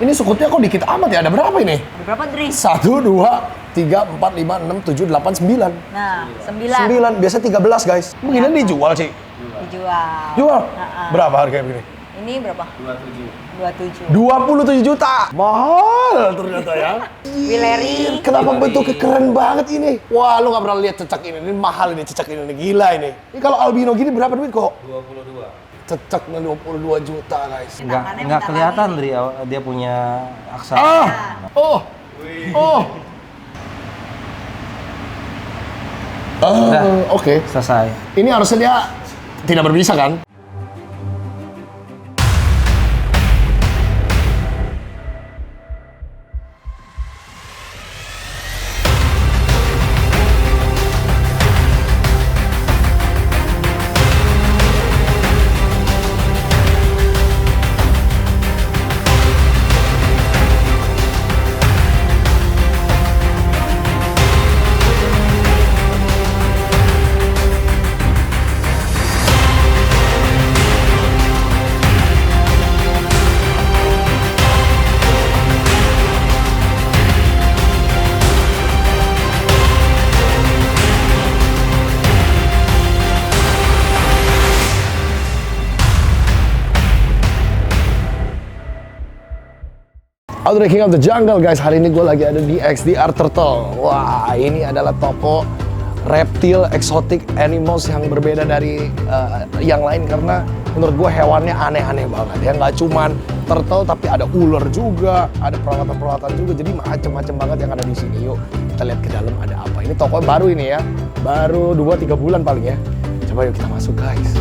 Ini sukutnya kok dikit amat ya? Ada berapa ini? Ada berapa, Dri? 1, 2, 3, 4, 5, 6, 7, 8, 9. Nah, 9. 9, biasa 13 guys. Begini dijual sih. Dijual. Jual? Berapa harganya begini? Ini berapa? 27. 27 juta. Mahal ternyata ya. Wileri. Kenapa bentuknya keren banget ini? Wah, lu gak pernah lihat cecak ini. Ini mahal ini cecak ini. Gila ini. Ini kalau albino gini berapa duit kok? 22. Cecaknya 22 juta guys. Nggak kelihatan Dri, dia punya aksara. Oh. Udah. Oke. Selesai. Ini harusnya dia tidak berbisa kan? Out of the King of the Jungle guys, hari ini gue lagi ada di XDR Turtle. Wah, ini adalah toko reptil, exotic animals yang berbeda dari yang lain karena menurut gue hewannya aneh-aneh banget ya. Nggak cuman turtle tapi ada ular juga, ada peralatan-peralatan juga, jadi macem-macem banget yang ada di sini. Yuk kita lihat ke dalam ada apa. Ini toko baru ini ya, baru 2-3 bulan paling ya. Coba yuk kita masuk guys.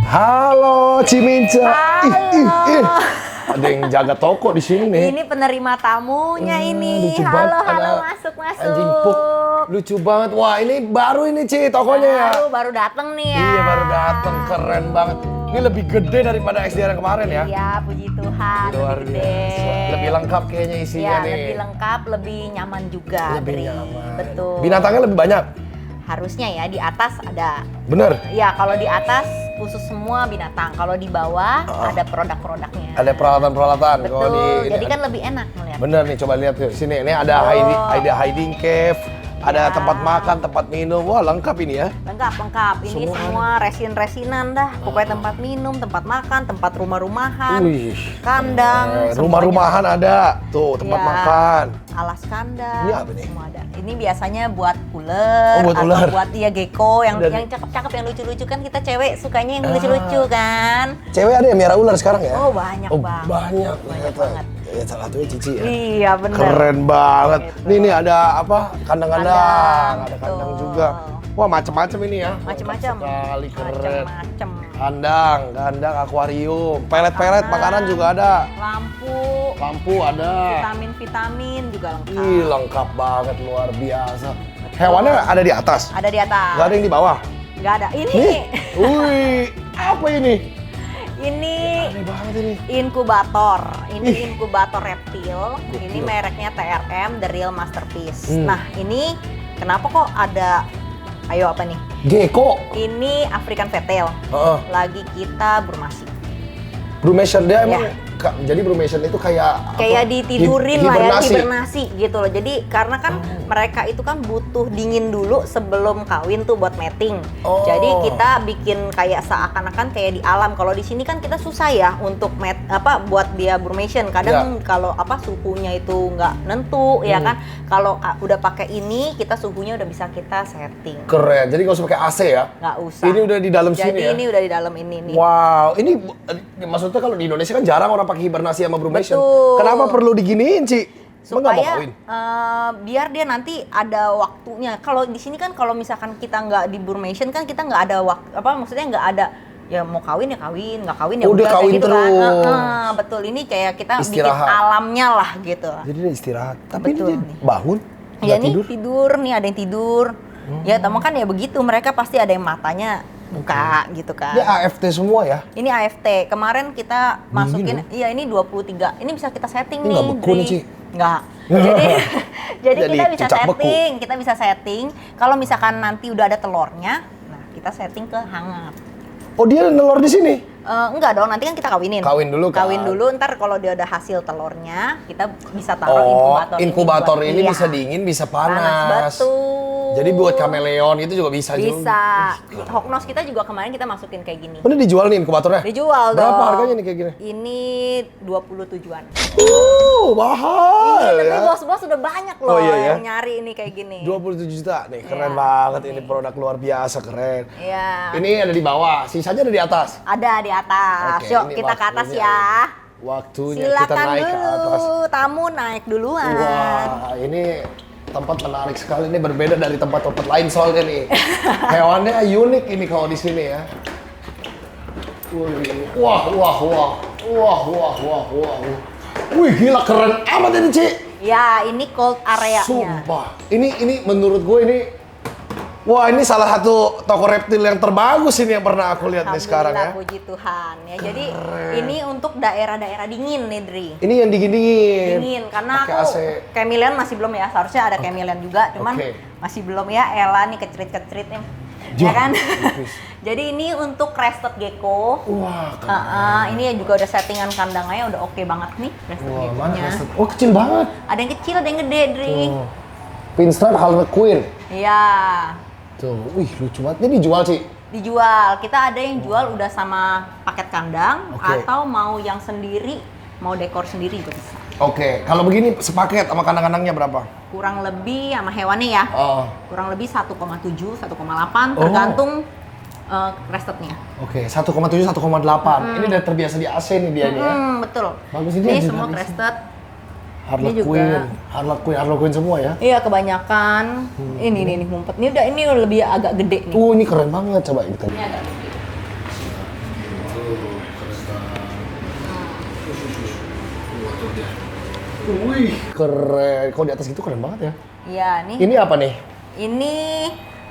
Halo Ciminca. Halo. Ada yang jaga toko di sini nih. Ini penerima tamunya ini. Lucu banget. Halo, Ada masuk. Anjing puk. Lucu banget. Wah, ini baru ini Ci tokonya ya. Baru datang nih ya. Iya, baru datang. Keren banget. Ini lebih gede daripada XDR yang kemarin ya. Iya, puji Tuhan. Luar lebih biasa. gede. Lebih lengkap kayaknya isinya Iya, nih. lebih lengkap, lebih nyaman juga. Lebih Dri. nyaman. Betul. Binatangnya lebih banyak. Harusnya ya di atas ada. Bener. Ya, kalau di atas khusus semua binatang. Kalau di bawah ada produk-produknya. Ada peralatan-peralatan. Betul. Kalau di Jadi kan lebih enak melihat. bener nih, coba lihat tuh sini. Ini ada hiding cave, ada tempat makan, tempat minum. Wah, lengkap ini ya. Lengkap. Ini semua resin-resinan dah. Pokoknya tempat minum, tempat makan, tempat rumah-rumahan, Wih. kandang, Rumah-rumahan ada. Tuh, tempat Ya. makan. alas kandang. Ini apa nih? Semua ada. Ini biasanya buat ular, Oh, buat atau ular. buat gecko yang Dan- cakep-cakep, yang lucu-lucu kan kita cewek sukanya yang lucu-lucu kan. Cewek ada yang miara ular sekarang ya? Oh, banyak Oh, banget. banyak Banyak ternyata. banget. Ya, salah satunya Cici ya. Iya, bener. Keren banget. Gitu. Nih ada apa? Kandang-kandang. Kandang, Ada kandang betul. juga. Wah, macem-macem ini ya. Macem-macem. Sekali keren. Macem-macem. Kandang, akuarium, pelet-pelet makanan juga ada. Lampu ada. Vitamin juga lengkap. Ih, lengkap banget, luar biasa. Hewannya ada di atas? Ada di atas. Nggak ada yang di bawah? Nggak ada. Ini. Nih, wih, apa ini? Ini Aneh banget ini. inkubator. Ini Ih. inkubator reptil. Ini Gokil. mereknya TRM, The Real Masterpiece. Hmm. Nah, ini kenapa kok ada? Ayo apa nih? Gecko. Ini African Fatal. Heeh. Lagi kita brumasi. Brumation dia emang Ya. jadi brumation itu kayak Kayak apa? ditidurin lah ya, Hibernasi. hibernasi gitu loh. Jadi karena kan mereka itu kan butuh dingin dulu sebelum kawin tuh buat mating. Oh. Jadi kita bikin kayak seakan-akan kayak di alam. Kalau di sini kan kita susah ya untuk buat dia brumation. Kadang kalau suhunya itu nggak nentu ya kan. Kalau udah pakai ini kita suhunya udah bisa kita setting. Keren. Jadi nggak usah pakai AC ya? Nggak usah. Ini udah di dalam Jadi sini ya? ini udah di dalam ini nih. Wow, ini maksudnya kalau di Indonesia kan jarang orang pakai hibernasi sama brumation. Betul. Kenapa perlu diginiin, Ci? Emang nggak mau supaya kawin? biar dia nanti ada waktunya. Kalau di sini kan kalau misalkan kita nggak di Burmation kan kita nggak ada waktu, apa maksudnya nggak ada ya mau kawin ya kawin, nggak kawin ya Udah udah kayak kawin gitu kan. terus. Betul, ini kayak kita bikin Istirahat. alamnya lah gitu. Jadi dia istirahat. Tapi Betul dia nih. bangun, Ya nggak nih tidur. tidur nih, ada yang tidur. Ya teman kan ya begitu, mereka pasti ada yang matanya buka gitu kan. Dia AFT semua ya? Ini AFT. Kemarin kita masukin, loh. iya ini 23. Ini bisa kita setting Ini nih. nggak beku nih, Dri. Ci. Nggak. Jadi, jadi Jadi kita bisa cicak beku. setting. Kita bisa setting. Kalau misalkan nanti udah ada telurnya, nah kita setting ke hangat. Oh dia nelor di sini? Enggak dong, nanti kan kita kawinin. Kawin dulu kan? Kawin dulu, ntar kalau dia udah hasil telurnya, kita bisa taruh Oh, inkubator. inkubator ini Iya. bisa dingin, bisa Panas, panas. betul. Jadi buat kameleon itu juga bisa juga. Bisa. Hoknos kita juga kemarin kita masukin kayak gini. Oh, ini dijual nih inkubatornya? Dijual dong. Berapa harganya nih kayak gini? Ini 27-an. Mahal Tapi ya. bos-bos udah banyak loh Oh, iya ya? yang nyari ini kayak gini. 27 juta nih, keren Iya. banget ini produk luar biasa, keren. Iya. Ini ada di bawah, sisanya ada di atas. Ada di atas. Oke, Yuk ini kita ke atas waktunya ya. Waktunya kita Silakan naik ke atas. dulu, tamu naik duluan. Wah, ini tempat menarik sekali. Ini berbeda dari tempat-tempat lain soalnya nih. Hewannya unik ini kalau di sini ya. Wih, wah, wah, wah, wah, wah, wah, wah. Wih, gila keren amat ini, Ci. Ya, ini cold area-nya. Sumpah. Ini menurut gue ini, wah ini salah satu toko reptil yang terbagus ini yang pernah aku lihat nih sekarang ya. Alhamdulillah, puji Tuhan ya. Jadi ini untuk daerah-daerah dingin nih, Dri. Ini yang dingin-dingin. Dingin karena Pakai aku AC. chameleon masih belum ya. Seharusnya ada chameleon juga, cuman Oke. masih belum ya. Ella nih kecerit-kecerit nih. Jauh. Ya kan? Tipis. Jadi ini untuk crested gecko. Wah, keren. Ini juga udah settingan kandangnya udah oke banget nih crested Wah, mana gecko-nya. crested? Oh, kecil banget. Ada yang kecil, ada yang gede, Dri. Tuh. Pinstripe Harlequin. Iya. Tuh, wih lucu banget. Ini dijual sih. Dijual. Kita ada yang jual udah sama paket kandang Oke. atau mau yang sendiri, mau dekor sendiri juga bisa. Oke, kalau begini sepaket sama kandang-kandangnya berapa? Kurang lebih sama hewannya ya. Oh, Kurang lebih 1,7, 1,8 Oh. tergantung crested-nya. oke. 1,7, 1,8. Ini udah terbiasa di AC nih dia nih ya. Betul. Bagus ini Ini ada semua habisnya. crested. Harlequin, juga. Harlequin semua ya. Iya, kebanyakan. Ini ngumpet. Ini lebih agak gede nih. Ini keren banget. Coba kita. Ini agak gede. Wih, keren. Kok di atas gitu keren banget ya. Iya, nih. Ini apa nih? Ini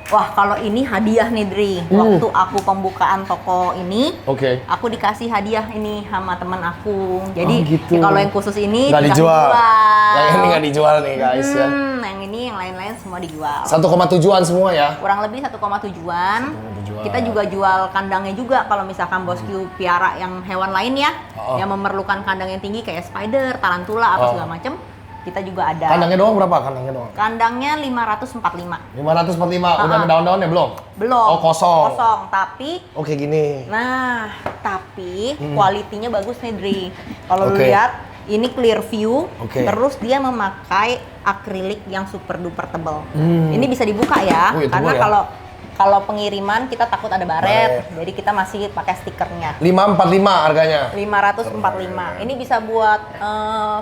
wah, kalau ini hadiah nih, Dri. Waktu aku pembukaan toko ini, Oke. aku dikasih hadiah ini sama teman aku. Jadi Oh, gitu. ya kalau yang khusus ini Nggak dikasih dijual. jual. Yang ini nggak dijual nih guys ya. Yang ini yang lain-lain semua dijual. 1,7-an semua ya. Kurang lebih 1,7-an. 1,7-an. Kita juga jual kandangnya juga kalau misalkan bosku piara yang hewan lain ya, Oh. yang memerlukan kandang yang tinggi kayak spider, tarantula apa Oh. segala macem. Kita juga ada. Kandangnya doang berapa? Kandangnya doang. Kandangnya 545. 545. Udah ada daun-daunnya belum? Belum. Oh, kosong. Kosong, tapi Oke, gini. nah, tapi kualitinya bagus nih, Dri. Kalau lu Oke. lihat ini clear view, Oke. terus dia memakai akrilik yang super duper tebal. Hmm. Ini bisa dibuka ya, Oh, iya, karena tebal ya. kalau pengiriman kita takut ada baret, Baret. jadi kita masih pakai stikernya. 545 harganya. 545. Ini bisa buat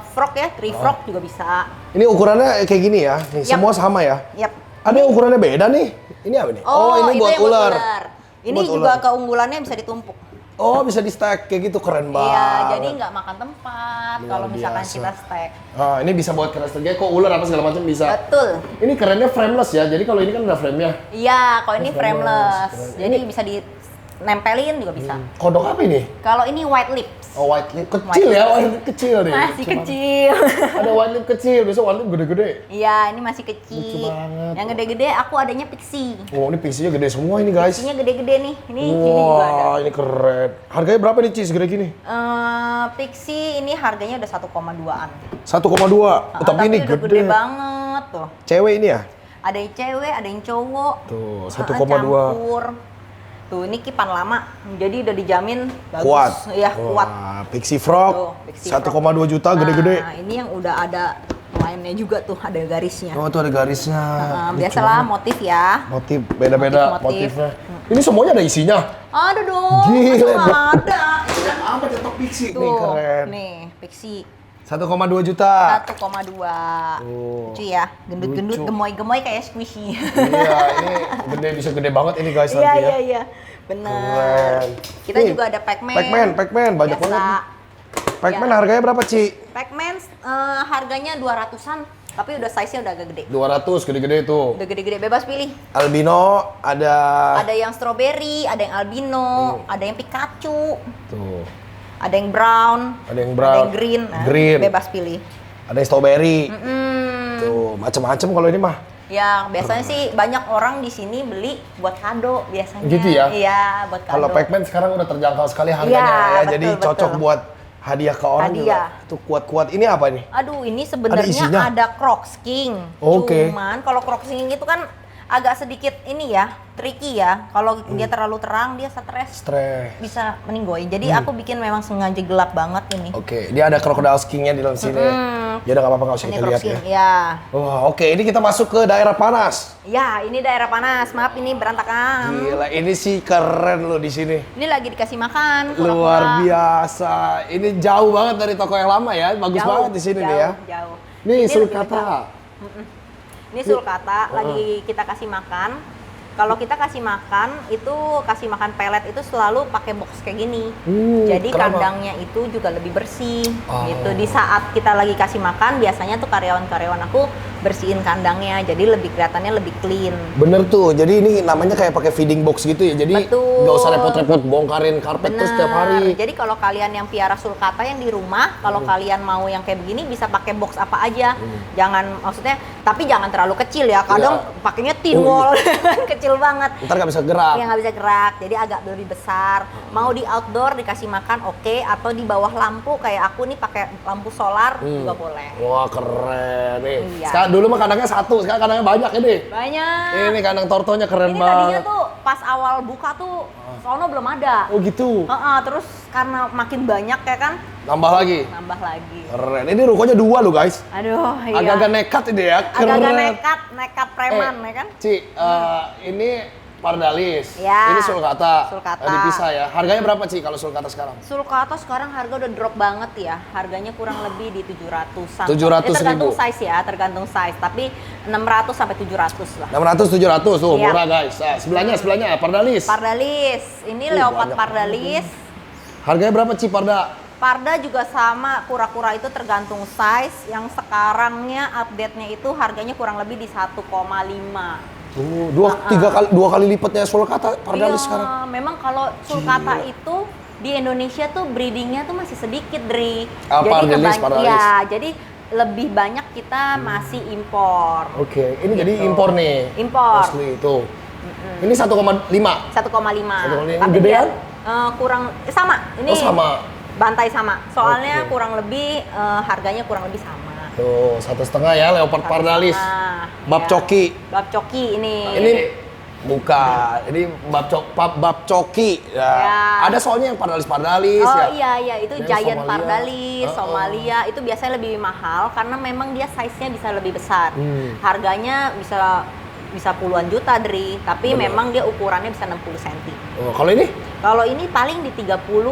frog ya, tree frog juga bisa. Ini ukurannya kayak gini ya. Nih, Yap. semua sama ya. Yap. Ada yang ukurannya beda nih. Ini apa nih? Ini itu buat yang ular. Ini Buat juga ular. keunggulannya bisa ditumpuk. Oh, bisa di stack kayak gitu, keren banget. Iya, jadi nggak makan tempat Luar kalau misalkan biasa. kita stack. Ah, ini bisa buat crested gecko, ular apa segala macam bisa. Betul. Ini kerennya frameless ya. Jadi kalau ini kan ada frame-nya. Iya, kalau ini frameless. frameless. Jadi bisa dinempelin juga bisa. Kodok apa ini? Kalau ini white lips. Oh, white lip kecil White ya, lip. white lip kecil nih. Masih Lucu kecil. banget. Ada white lip kecil, besok white lip gede-gede. Iya, ini masih Lucu kecil. banget. Yang gede-gede aku adanya pixie. Oh, ini pixinya gede semua ini guys. Pixie-nya gede-gede nih. Ini juga ada. Wah, ini keren. Harganya berapa nih, Ci, segede gini? Pixie ini harganya udah 1,2-an. 1,2. Oh, tapi ini udah gede. gede banget tuh. Cewek ini ya? Ada yang cewek, ada yang cowok. Tuh, Ah, 1,2. campur. Tuh, ini kipan lama. Jadi udah dijamin bagus. Kuat. Iya, kuat. Wah, Pixie Frog. Tuh, Pixie 1,2 juta gede-gede. Nah, ini yang udah ada lainnya juga tuh, ada garisnya. Oh, tuh ada garisnya. Lucu Biasalah banget. motif ya. Motif beda-beda Motif-motif. motifnya. Ini semuanya ada isinya. Ada dong, Gila, masa nggak ada. Apa cetok Pixie? Tuh, Nih keren. nih, Pixie. 1,2 juta. 1,2. Oh. Lucu ya, gendut-gendut, Lucu. gemoy-gemoy kayak squishy. Iya, ini gede, bisa gede banget ini guys Iya, nanti ya. iya. Bener. Keren. Kita Nih, juga ada Pac-Man. Pac-Man, banyak Biasa. banget. Pac-Man Ya. harganya berapa, Ci? Pac-Man harganya 200-an, tapi udah size-nya udah agak gede. 200, gede-gede itu. Udah gede-gede, bebas pilih. Albino ada Ada yang strawberry, ada yang albino, ada yang Pikachu, tuh. ada yang brown, Ada yang ada brown, yang green. Nah, green. Bebas pilih. Ada yang strawberry. Hmm. Tuh, macem-macem kalau ini mah. Ya, biasanya sih banyak orang di sini beli buat kado biasanya. Gitu ya? Iya, buat kado. Kalau Pac-Man sekarang udah terjangkau sekali harganya Iya, ya. betul, Jadi cocok betul. buat hadiah ke orang Hadiah. juga. Itu kuat-kuat. Ini apa nih? Aduh, ini Ada sebenarnya isinya? ada Crocs King. Oke. Cuman kalau Crocs King itu kan agak sedikit ini ya, tricky ya. Kalau dia terlalu terang, dia stres Stres. bisa meninggoy. Jadi aku bikin memang sengaja gelap banget ini. Oke, dia ada crocodile king-nya di dalam sini. Ya udah nggak apa-apa, nggak usah Ini kita Crocs lihat King, ya. ya. Wah, oke. Ini kita masuk ke daerah panas. Ya, ini daerah panas. Maaf ini berantakan. Gila, ini sih keren loh di sini. Ini lagi dikasih makan. Luar kura-kura. biasa. Ini jauh banget dari toko yang lama ya. Bagus Jauh, banget di sini nih ya. Jauh. Ini lebih sulcata. lega. Ini sulcata lagi kita kasih makan. Kalau kita kasih makan, itu kasih makan pelet itu selalu pakai box kayak gini. Jadi kenapa? kandangnya itu juga lebih bersih. Oh. Gitu. Di saat kita lagi kasih makan, biasanya tuh karyawan-karyawan aku bersihin kandangnya, jadi lebih kelihatannya lebih clean. Bener tuh, jadi ini namanya kayak pakai feeding box gitu ya. Jadi Betul. nggak usah repot-repot bongkarin karpet terus setiap hari. Jadi kalau kalian yang piara sulcata yang di rumah, kalau kalian mau yang kayak begini bisa pakai box apa aja. Jangan maksudnya, tapi jangan terlalu kecil ya. Kadang Iya. pakainya tin Oh, wall, kecil banget. Ntar nggak bisa gerak. Yang nggak bisa gerak, jadi agak lebih besar. Mau di outdoor dikasih makan oke, atau di bawah lampu kayak aku nih pakai lampu solar juga boleh. Wah keren nih. Iya. Sekarang dulu mah kandangnya satu, sekarang kandangnya banyak ini. Banyak. Ini kandang tortonya keren Ini tadinya banget. tuh pas awal buka tuh sono belum ada. Oh gitu. Terus karena makin banyak ya kan, Nambah lagi. nambah lagi. Keren. Ini rukonya 2 loh guys. Aduh, iya. Agak-agak nekat ini ya. Keren. Agak-agak nekat preman ya kan? Ci, ini pardalis. Ya. Ini sulcata. Sulcata. Dipisah ya. Harganya berapa Ci kalau sulcata sekarang? Sulcata sekarang harga udah drop banget ya. Harganya kurang lebih di 700-an. 700.000. Tergantung size ya, tergantung size. Tapi 600 sampai 700 lah. 600 700 tuh Iya. murah guys. Nah, sebelahnya pardalis. Pardalis. Ini leopard banyak. pardalis. Harganya berapa Ci parda? Parda juga sama, kura-kura itu tergantung size. Yang sekarangnya update-nya itu harganya kurang lebih di 1,5. Dua kali lipatnya sulcata pardalis Iya, sekarang. memang kalau sulcata itu di Indonesia tuh breedingnya tuh masih sedikit, Dri. Pardalis, pardalis. Iya, jadi lebih banyak kita masih impor. Oke, ini jadi Gitu. impor nih. Impor. Asli itu. Ini 1,5. 1,5. 1,5. Tapi Gedean? dia, kurang sama. Ini Oh sama. bantai sama. Soalnya Oke. kurang lebih harganya kurang lebih sama. Tuh 1,5 ya leopard pardalis. 1,5, Bab ya. coki. Bab coki ini. Ini bukan. Ini bab coki. Ya. Ya. Ada soalnya yang pardalis Oh ya. iya itu Yang giant Somalia. pardalis, Somalia itu biasanya lebih mahal karena memang dia size-nya bisa lebih besar. Harganya bisa puluhan juta, Dri, tapi Bener. memang dia ukurannya bisa 60 cm. Oh, kalau ini? Kalau ini paling di 30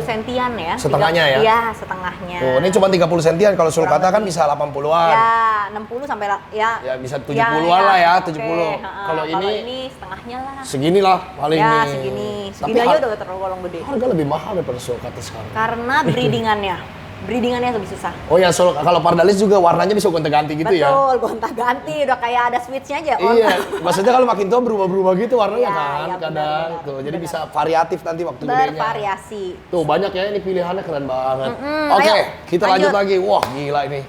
sentian ya. Setengahnya ya? Iya, setengahnya. Tuh, ini cuma 30 sentian. Kalau sulcata kan bisa 80-an. Ya, 60 sampai ya. Ya, bisa 70-an lah ya, oke. 70. Heeh, Kalau ini setengahnya lah. segini lah paling Ya, nih. segini. Tapi Segini aja udah tergolong gede. harga lebih mahal daripada sulcata sekarang. Karena breedingannya lebih susah. Oh ya, kalau pardalis juga warnanya bisa gonta-ganti gitu ya? Betul, gonta-ganti udah kayak ada switch-nya aja. Iya, maksudnya kalau makin tua berubah-berubah gitu warnanya Iya, kan iya, kadang. benar, Tuh, jadi benar. bisa variatif nanti waktu gedenya. Bervariasi. Tuh banyak ya ini pilihannya keren banget. Oke, ayo, kita lanjut lanjut. lagi. Wah, gila ini.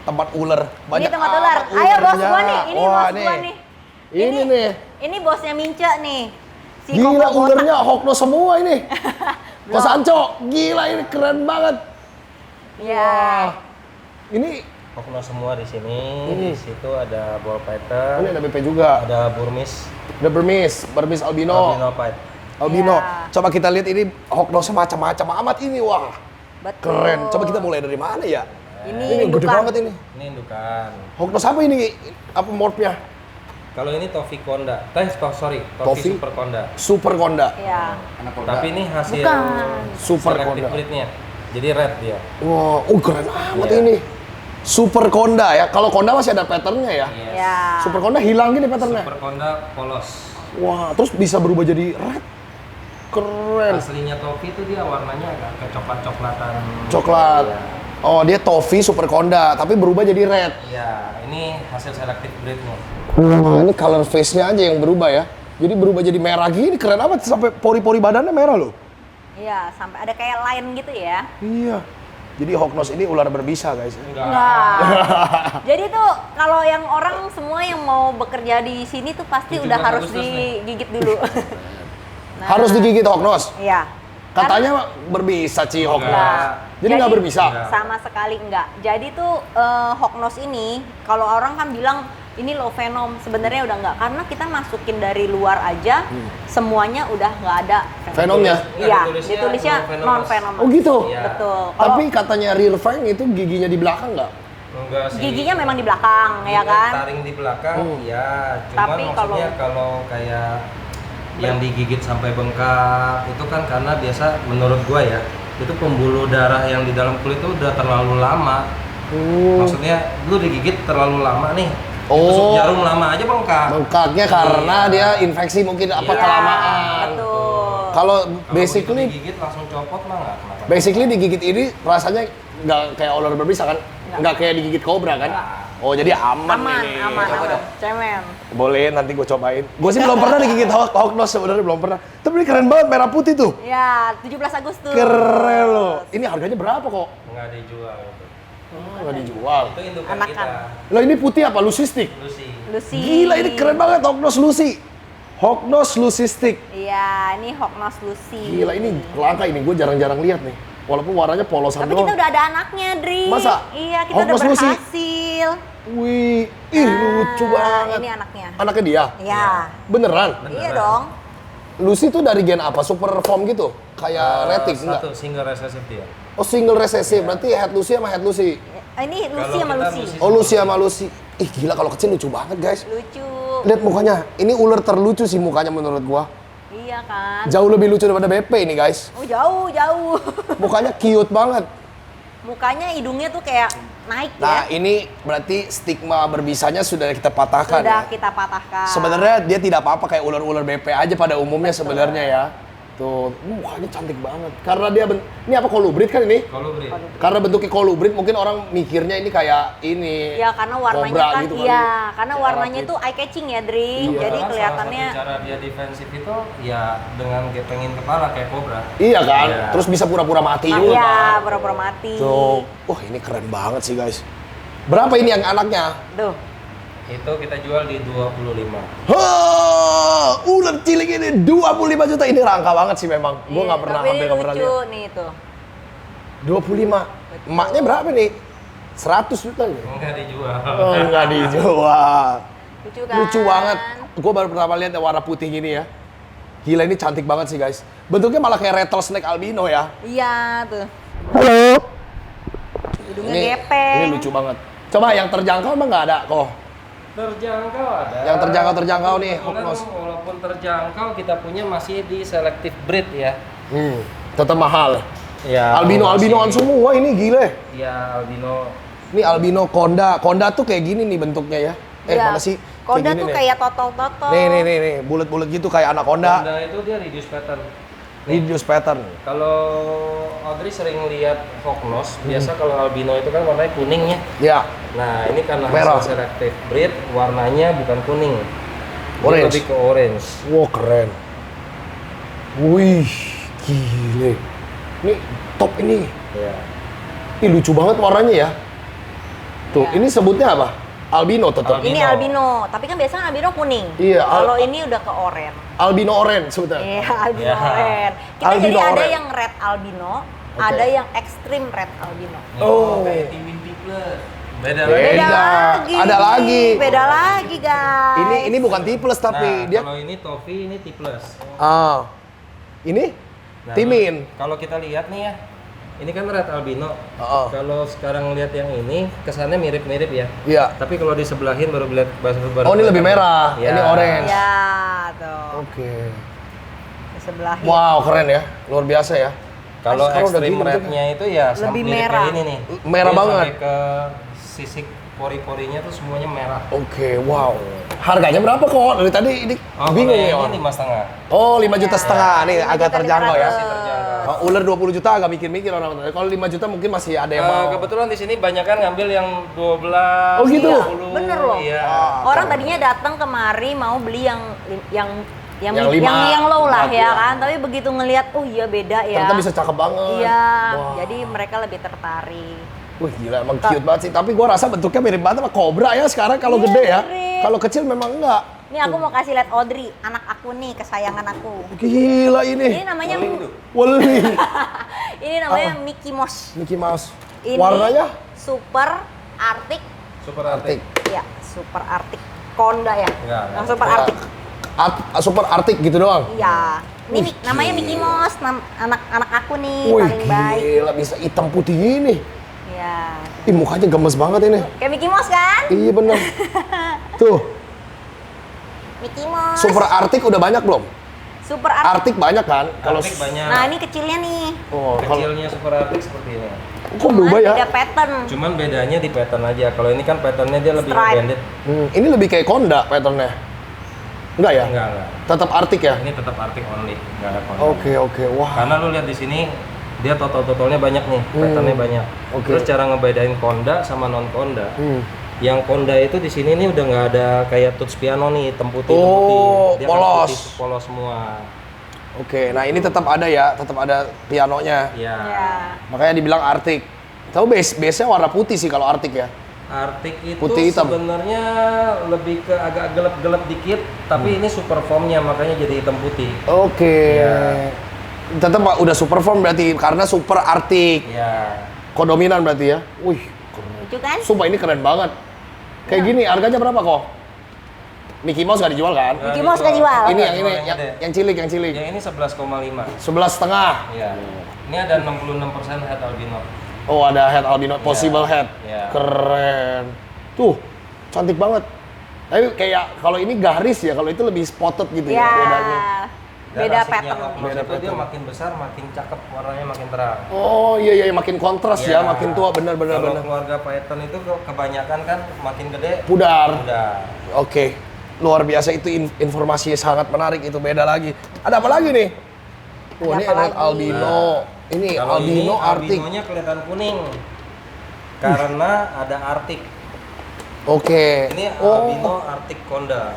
Tempat ular. Ini tempat ular. Ayo bos ulernya. gua nih, ini Wah, bos gua nih. Ini nih. Ini bosnya Mince nih. Si Gila Koko botak. ulernya Hokno semua ini. Ko Sanco, gila ini keren banget. Ya. Ini Okno semua di sini. Di situ ada ball python, ini ada BP juga. ada burmese, Ada Burmese albino. albino python. Albino. Iya. Coba kita lihat ini Hoknosnya macam-macam amat ini. Wah, Betul. keren. Coba kita mulai dari mana ya? Ini gede indukan. banget ini. Ini indukan. Hoknos apa ini? Apa morphnya? Kalau ini Tofi Konda, Tofi Tofi? Super Konda. Super Konda. Ya. Tapi ini hasil Bukan. Super selective Konda. breednya. Jadi red dia. Wah, keren amat Iya. ini. Super Konda ya. Kalau Konda masih ada patternnya ya. Yes. Ya. Super Konda hilang gini patternnya. Super Konda polos. Wah, terus bisa berubah jadi red. Keren. Aslinya topi itu dia warnanya agak kecoklat-coklatan. Coklat. Iya. Oh, dia toffee Super Konda, tapi berubah jadi red. Iya, ini hasil selective breednya. Wah, ini color face-nya aja yang berubah ya. Jadi berubah jadi merah gini, keren amat. Sampai pori-pori badannya merah loh. Iya, sampai ada kayak line gitu ya. Iya. Jadi Hognose ini ular berbisa, guys. Enggak. Jadi tuh kalau yang orang semua yang mau bekerja di sini tuh pasti 17 udah harus Agustus nih. digigit dulu. Nah, Harus digigit Hognose. Iya. Katanya berbisa, Ci, Hognose. Enggak. Jadi nggak berbisa? Enggak. Sama sekali enggak. Jadi tuh Hognose ini kalau orang kan bilang ini low venom, sebenarnya udah enggak karena kita masukin dari luar aja semuanya udah nggak ada Venomnya? Iya, Ditulisnya ditulisnya non non venomous. venomous. Oh gitu? Iya. Betul. Tapi katanya real fang itu giginya di belakang nggak? Enggak sih. Giginya memang di belakang ya kan? Taring di belakang, ya. Cuman Tapi maksudnya kalau kayak yang digigit sampai bengkak itu kan karena biasa menurut gua ya itu pembuluh darah yang di dalam kulit itu udah terlalu lama. Maksudnya lu digigit terlalu lama nih. Ditusuk jarum lama aja bengkak. Bengkaknya karena dia infeksi mungkin apa Iya, kelamaan. Betul. Kalau Kalau basically begitu digigit langsung copot mah nggak kenapa. basically digigit ini rasanya nggak kayak ular berbisa kan? Nggak kayak digigit kobra kan? Oh jadi aman Aman, ini. aman. Cemen. Boleh nanti gue cobain. Gue sih belum pernah digigit Hognose sebenarnya belum pernah. Tapi ini keren banget merah putih tuh. Ya, 17 Agustus. Keren loh. Ini harganya berapa kok? Nggak dijual itu. Nggak dijual. Itu indukan Anakan. kita. Loh ini putih apa? Lucy stick? Lucy. Lucy. Gila ini keren banget Hognose Lucy. Hognose Lucy stick. Iya, ini Hognose Lucy. Gila ini langka ini gue jarang-jarang lihat nih. Walaupun warnanya polosan Tapi doang. kita udah ada anaknya, Dri. Masa? Iya, kita udah Hognose Lucy? berhasil. Wih, ih lucu banget. Ini anaknya. Anaknya dia? Iya. Beneran? Iya dong. Lucy tuh dari gen apa? Super form gitu? Kayak retic enggak? Satu single recessive dia. Oh single recessive, berarti head Lucy sama head Lucy. Ini Lucy Kalau sama kita Lucy. Lucy. Oh Lucy sama Lucy. Ih gila kalau kecil lucu banget guys. Lucu. Lihat mukanya, ini ular terlucu sih mukanya menurut gua. Iya kan? Jauh lebih lucu daripada BP ini guys. Oh, jauh. Mukanya cute banget. Mukanya hidungnya tuh kayak naik Nah ya. ini berarti stigma berbisanya sudah kita patahkan Sudah ya. kita patahkan. Sebenarnya dia tidak apa-apa kayak ular-ular BP aja pada umumnya sebenarnya ya. Tuh, mukanya cantik banget. Karena dia ini apa kolubrid kan ini? Kolubrid. Karena bentuknya kolubrid mungkin orang mikirnya ini kayak ini. Ya karena warnanya kobra kan gitu kali. iya, karena Kayak warnanya rapid. tuh eye catching ya, Dri. Iya. Jadi Karena kelihatannya salah satu cara dia defensif itu ya dengan gepengin kepala kayak kobra. Iya kan? Iya. Terus bisa pura-pura mati juga iya, kan. pura-pura mati. Tuh, wah ini keren banget sih guys. Berapa ini yang anaknya? Tuh. Itu kita jual di 25. Hah, ular cilik ini 25 juta. Ini langka banget sih memang. Gua nggak pernah, Tapi hampir ini nggak pernah lucu lihat. nih tuh. 25. Emaknya berapa nih? 100 juta ya? Enggak dijual. Oh, nggak dijual. Lucu kan? Lucu banget. Gue baru pertama lihat yang warna putih gini ya. Gila ini cantik banget sih guys. Bentuknya malah kayak rattlesnake albino ya. Iya tuh. Halo. Hidungnya Ini gepeng. lucu banget. Coba yang terjangkau emang nggak ada kok. Terjangkau ada. Yang terjangkau nih, Kebetulan Hognose. walaupun terjangkau kita punya masih di selective breed ya. Tetap mahal. Ya. Albinoan semua ini gile. Ya albino. Ini albino konda. Konda tuh kayak gini nih bentuknya ya. Iya. Mana sih? Konda gini tuh nih. kayak totol-totol. Nih, bulat-bulat gitu kayak anaconda. Konda itu dia reduce pattern. Reduce pattern. Kalau Audrey sering lihat Hognose, biasa kalau albino itu kan warnanya kuningnya. Ya, Nah, ini karena Merah. hasil selective breed, warnanya bukan kuning. Dia Orange. lebih ke orange. wow keren. Wih, gile. Ini top ini. Ya. Ih lucu banget warnanya ya. Tuh, Iya. ini sebutnya apa? Albino tetap. Albino. Ini albino, tapi kan biasanya albino kuning. Iya, Kalau ini udah ke oranye. Albino orange sebutnya. Iya, albino Ya. oranye. Kita Albino jadi ada orange. yang red albino, Oke. ada yang extreme red albino. Oh. Kayak Timin Tiples. Beda Beda. lagi. Ada lagi. Beda lagi, guys. Ini bukan tiples tapi Nah, dia kalau ini toffee, ini tiples. Ini Nah, timin. Kalau kita lihat nih ya, ini kan red albino. Heeh. Kalau sekarang lihat yang ini, kesannya mirip-mirip ya. Iya. Tapi kalau disebelahin baru lihat baru. Oh, ini lebih merah. Ya. Ini orange. Ya, tuh. Oke. Di sebelah. Wow, keren ya. Luar biasa ya. Kalau Sekarang udah extreme gini, red-nya itu ya Lebih mirip merah. kayak ini nih. Merah Dia banget. Sampai ke sisik pori-porinya tuh semuanya merah. Oke, wow. Harganya berapa kok? Dari tadi ini Oh, bingung kalau ya. yang Wan. ini 5,5. Oh, 5 juta setengah. Nih 5 agak juta terjangkau ya. 500. Terjangkau. Kalau ular 20 juta agak mikir-mikir orang-orang. Kalau 5 juta mungkin masih ada yang mau. Kebetulan di sini banyak kan ngambil yang 12. Oh, gitu? 10. Bener loh. Iya. Orang tadinya datang kemari mau beli yang Yang 5. yang low lah ya Iya. kan, tapi begitu ngelihat oh iya beda ya. Ternyata bisa cakep banget. Iya, Wah. jadi mereka lebih tertarik. Wih gila emang cute banget sih. Tapi gua rasa bentuknya mirip banget sama kobra ya sekarang kalau Iya, gede ya. mirip. Kalau kecil memang enggak. Nih aku mau kasih lihat Audrey, anak aku nih, kesayangan aku. Gila Ini ini. namanya Wali. ini namanya Mickey Mouse. Mickey Mouse. Ini Warnanya Super Arctic. Super Arctic. Arctic. Ya, Super Arctic. Konda ya? Enggak. Yang Super Enggak. Arctic. Super Arctic gitu doang. Iya. Ini Wih, namanya gila. Mickey Mouse, anak aku nih Wih paling baik. gila bisa hitam putih gini. Iya. Ih mukanya gemes banget ini. Kayak Mickey Mouse kan? Iya bener. Tuh, Mickey Mouse. Super Arctic udah banyak belum? Super Arctic. Arctic banyak kan? Kalau Arctic banyak. Nah, ini kecilnya nih. oh, kalau Kecilnya Super Arctic seperti ini. kok berubah ya? Beda pattern. Cuman bedanya di pattern aja. Kalau ini kan patternnya dia lebih Stripe. banded. Ini lebih kayak konda patternnya. Enggak ya? Enggak. Tetap Arctic ya? Ini tetap Arctic only, enggak ada konda. Oke, wah. Karena lu lihat di sini dia total-totalnya banyak nih, patternnya banyak. Oke. Terus cara ngebedain konda sama non konda. Hmm. Yang konda itu di sini nih udah nggak ada kayak touch piano nih, hitam putih, hitam Oh, putih. Dia kan polos. putih, polos semua. Oke, nah ini tetap ada ya, tetap ada pianonya. Ya. Ya. Makanya dibilang Arctic. Tahu base-nya warna putih sih kalau Arctic ya. Arctic itu Putih hitam. sebenarnya lebih ke agak gelap-gelap dikit, tapi ini super formnya makanya jadi hitam putih. Oke. Iya. Tetap udah super form berarti karena super Arctic. Ya. Kodominan berarti ya. Wih, Lucu kan? sumpah ini keren banget. Kayak gini harganya berapa kok? Mickey Mouse nggak dijual kan? Mickey Mouse nggak jual. Ini yang ini, yang gede. yang cilik, yang cilik. Yang ini 11,5. 11,5. Iya. Ini ada 66% head albino. Oh ada head albino, possible head. Iya. Keren. Tuh, cantik banget. Tapi kayak kalau ini garis ya, kalau itu lebih spotted gitu ya, Ya. bedanya. Beda asiknya pattern. Hawkmouse Beda itu dia pattern. makin besar, makin cakep, warnanya makin terang. Oh iya makin kontras ya, Iya. makin tua benar. Kalau keluarga Python itu kebanyakan kan makin gede Pudar. udah. Oke, luar biasa itu informasi sangat menarik itu beda lagi. Ada apa lagi nih? Oh Ada ini apa ada lagi? albino. Ini Kalau albino ini Arctic. albinonya kelihatan kuning karena ada Arctic. Oke. Ini Oh, albino Arctic konda.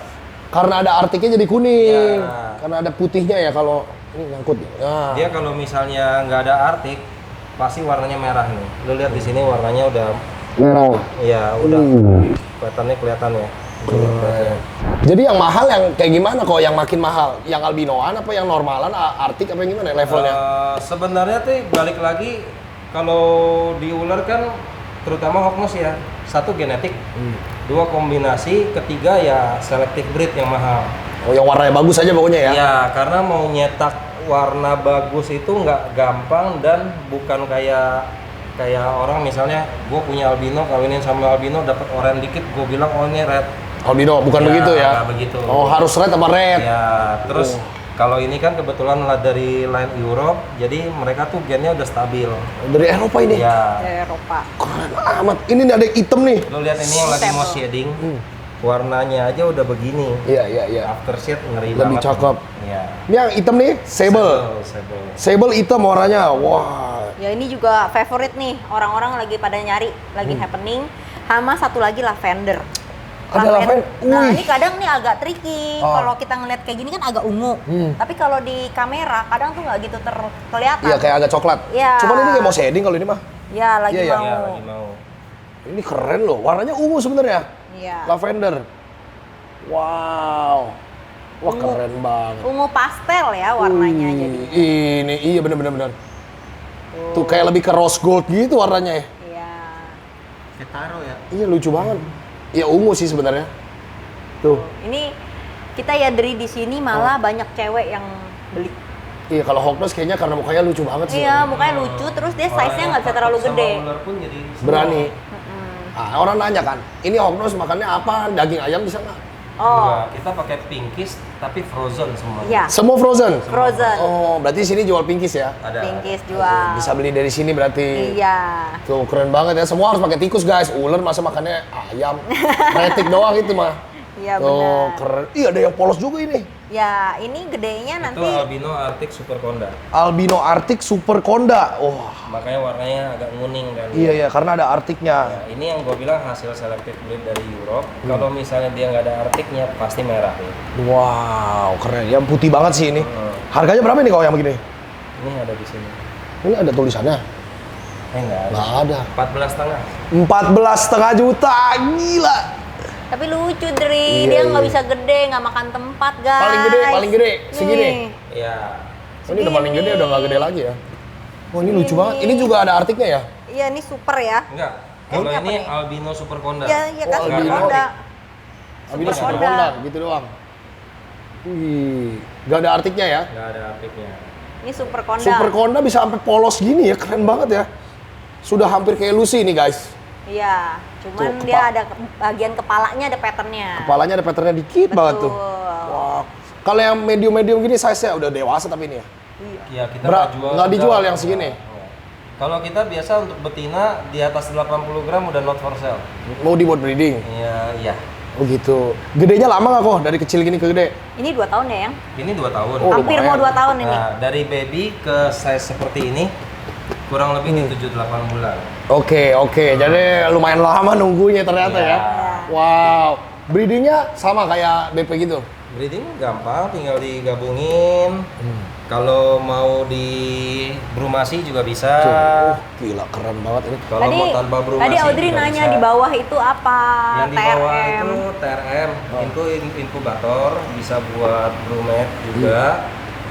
karena ada Arcticnya jadi kuning. Ya. Karena ada putihnya ya kalau ini nyangkut. Ya. Dia kalau misalnya nggak ada Arctic, pasti warnanya merah nih. Lu lihat di sini warnanya udah, merah. ya udah patternnya kelihatan ya. Jadi yang mahal yang kayak gimana kok yang makin mahal? Yang albinoan apa yang normalan, Arctic apa yang gimana levelnya? Sebenarnya tuh balik lagi kalau di ular kan terutama Hawkmouse ya, satu genetik, dua kombinasi, ketiga ya selective breed yang mahal. Oh yang warnanya bagus aja pokoknya ya? Ya karena mau nyetak warna bagus itu nggak gampang dan bukan kayak orang misalnya gue punya albino kawinin sama albino dapat oranye dikit gue bilang oh ini red. Albino bukan Ya, begitu ya? nggak begitu. Oh harus red sama red. Ya, terus kalau ini kan kebetulan lah dari line Europe, jadi mereka tuh gennya udah stabil. Dari Eropa ini? Ya, Dari Eropa. Keren amat. Ini nih ada hitam nih. lo lihat ini yang lagi mau Stable. shading, warnanya aja udah begini. Iya. After shade ngeri Lebih banget. cakep. Iya. Ini yang hitam nih, sable. Sable. Sable hitam warnanya. Wah. Ya ini juga favorit nih, orang-orang lagi pada nyari, lagi happening. Sama satu lagi lavender. Ada lavender? Nah Wih. ini kadang nih agak tricky. Oh. Kalau kita ngeliat kayak gini kan agak ungu. Tapi kalau di kamera kadang tuh nggak gitu terkelihatan. Iya kayak agak coklat. Iya. Cuman ini kayak mau shading kalau ini mah. Ya lagi Iya, iya. mau. Ya, lagi mau. Ini keren loh. Warnanya ungu sebenarnya. Iya. Lavender. Wow. Wah Ungu. keren banget. Ungu pastel ya warnanya jadi. Ini iya bener. Tuh kayak lebih ke rose gold gitu warnanya ya. Iya. Ketaro ya. Iya lucu banget. Ya ungu sih sebenarnya. Tuh. Ini kita ya dari di sini malah banyak cewek yang beli. Iya kalau Hawkmouse kayaknya karena mukanya lucu banget sih. Iya, mukanya lucu terus dia size-nya nggak bisa terlalu Sama gede. ular pun jadi Berani. Ah, orang nanya kan, ini Hawkmouse makannya apa? Daging ayam bisa nggak? Oh, Enggak, kita pakai pinkies tapi frozen semua. iya. Semua frozen? Frozen. Oh, berarti sini jual pinkies ya? Ada. Pinkies jual. Bisa beli dari sini berarti. Iya. Tuh keren banget ya. Semua harus pakai tikus guys. Ular masa makannya ayam. Retik doang itu mah. Iya Tuh benar. keren. Iya ada yang polos juga ini. Ya, ini gedenya Itu nanti. albino arctic super konda. Albino Arctic Super Konda. Wah. Makanya warnanya agak kuning kan. Iya ya, karena ada Arcticnya. Ya, ini yang gue bilang hasil selective breed dari Europe. Kalau misalnya dia nggak ada arcticnya pasti merah nih. Wow, keren. Yang putih banget sih ini. Hmm. Harganya berapa nih kalau yang begini? Ini ada di sini. Ini ada tulisannya? Nggak ada. Nggak ada. 14,5. 14,5 juta, gila. Tapi lucu, Dri. Iya, Dia nggak iya. bisa gede, nggak makan tempat, guys. Paling gede, segini. Nih. Iya. Oh, ini udah paling gede, udah nggak gede lagi ya. Oh ini lucu banget. Ini juga ada Arcticnya ya? Iya, ini super ya. Enggak. Ini Kalau apa ini nih? albino super konda. Iya, iya kan Oh, super albino. Honda. Albino Super Super Konda. Konda, gitu doang. Wih, nggak ada Arcticnya ya? Nggak ada arcticnya. Ini super Honda. Super Konda bisa sampai polos gini ya, keren banget ya. Sudah hampir kayak Lucy ini guys. Iya, cuman Tuh, dia ada bagian kepalanya ada patternnya. Kepalanya ada patternnya dikit banget tuh. Betul. Wah. Kalau yang medium-medium gini size-nya udah dewasa tapi ini ya. Iya, kita Nggak dijual yang segini? Nggak. Kalau kita biasa untuk betina di atas 80 gram udah not for sale. Mau dibuat breeding. Iya, iya. Oh gitu. Gedenya lama nggak kok dari kecil gini ke gede? Ini 2 tahun ya, Yang? Ini 2 tahun. Oh, Hampir mau lumayan. 2 tahun ini. Nah, dari baby ke size seperti ini kurang lebih di 7-8 bulan. Oke, oke. Jadi lumayan lama nunggunya ternyata Iya. ya. Wow. Breedingnya sama kayak BP gitu? Breeding gampang, tinggal digabungin. Kalau mau di brumasi juga bisa. Tuh, gila keren banget ini. Kalau mau tanpa brumasi tadi Audrey juga nanya bisa. di bawah itu apa? Yang di bawah TRM. itu TRM, itu inkubator, bisa buat brumate juga.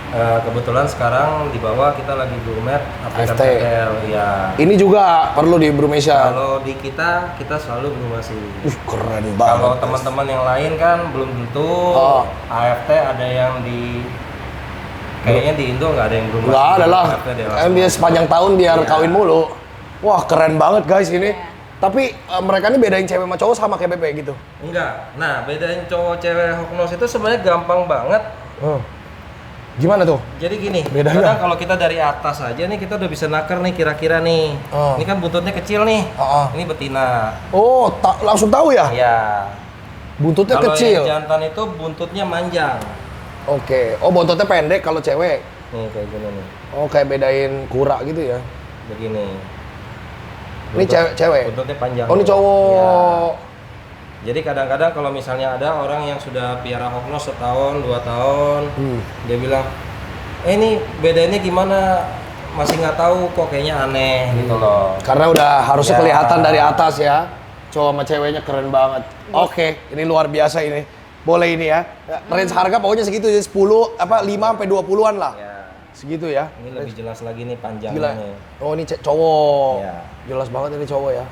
Kebetulan sekarang di bawah kita lagi brumate African AFT. Cattle, ya. Ini juga perlu di brumation. Kalau di kita selalu brumasi. Keren banget. Kalau teman-teman yang lain kan belum tentu. Oh. AFT ada yang di kayaknya di Indo nggak ada yang brumasi. Nggak ada lah. AFT dia Kan langsung. dia sepanjang tahun biar Iya. kawin mulu. Wah keren banget guys ini. Iya. Tapi mereka ini bedain cewek sama cowok sama kayak BP gitu. Enggak. Nah, bedain cowok cewek hognose itu sebenarnya gampang banget. Gimana tuh? Jadi gini, Bedanya? kadang kalau kita dari atas aja nih kita udah bisa naker nih kira-kira nih. Oh. Ini kan buntutnya kecil nih. Oh. Ini betina. Oh, langsung tahu ya? Iya. Buntutnya Kalau kecil. yang jantan itu buntutnya manjang. Oke. Oh, buntutnya pendek kalau cewek. Nih kayak gini nih. Oh, kayak bedain kura gitu ya. Begini. Ini cewek? Buntutnya panjang. Oh, ini cowok. Iya. Jadi kadang-kadang kalau misalnya ada orang yang sudah piara hognose setahun, 2 tahun, dia bilang, ini bedainnya gimana? Masih nggak tahu kok, kayaknya aneh gitu loh. Karena udah harusnya Ya. kelihatan dari atas ya. Cowok sama ceweknya keren banget. Oke, ini luar biasa ini. Boleh ini ya. Range harga pokoknya segitu ya, 5 sampai 20-an lah. Ya. Segitu ya. Ini lebih jelas lagi nih Gila. panjangnya nih. Oh, ini cowok. Iya. Jelas banget ini cowok ya.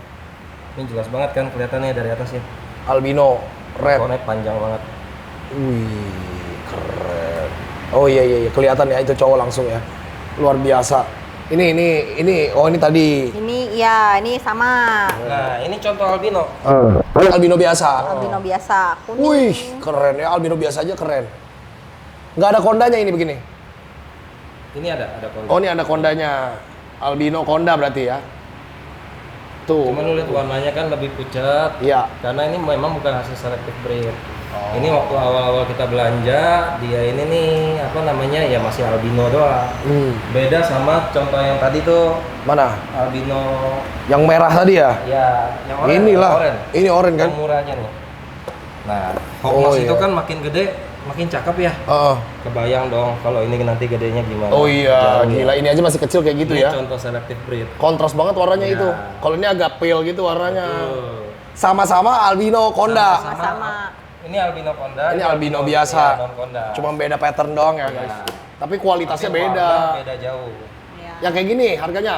Ini jelas banget kan kelihatannya dari atas ya. Albino red. Pokoknya panjang banget. Wih, keren. Oh iya iya, kelihatan ya itu cowok langsung ya. Luar biasa. Ini oh ini tadi. Ini ya, ini sama Nah, ini contoh albino. Albino biasa. albino biasa, kuning. Wih, keren ya. Albino biasa aja keren. Nggak ada kondanya ini begini. Ini ada konda. Oh, ini ada kondanya. Albino konda berarti ya. Tuh. Cuman lu lihat warnanya kan lebih pucat. Iya. Karena ini memang bukan hasil selective breed. Ini waktu awal-awal kita belanja, dia ini nih apa namanya ya masih albino doang. Beda sama contoh yang tadi tuh Mana? albino Yang merah tadi ya? ya yang oranye. Inilah. Oranye. Ini oranye kan? Yang murahnya nih. Nah, hognose itu iya. kan makin gede, makin cakep ya. Heeh. Kebayang dong kalau ini nanti gedenya gimana. Oh iya, Jauh ya. gila ini aja masih kecil kayak gitu Ini ya. contoh selective breed. Kontras banget warnanya Iya. itu. Kalau ini agak pale gitu warnanya. Tuh. Sama-sama albino konda. Sama. Ini albino konda. Ini albino biasa. non konda. Cuma beda pattern doang ya, Iya. guys. Tapi kualitasnya Tapi beda. warna beda jauh. Ya. Yang kayak gini harganya.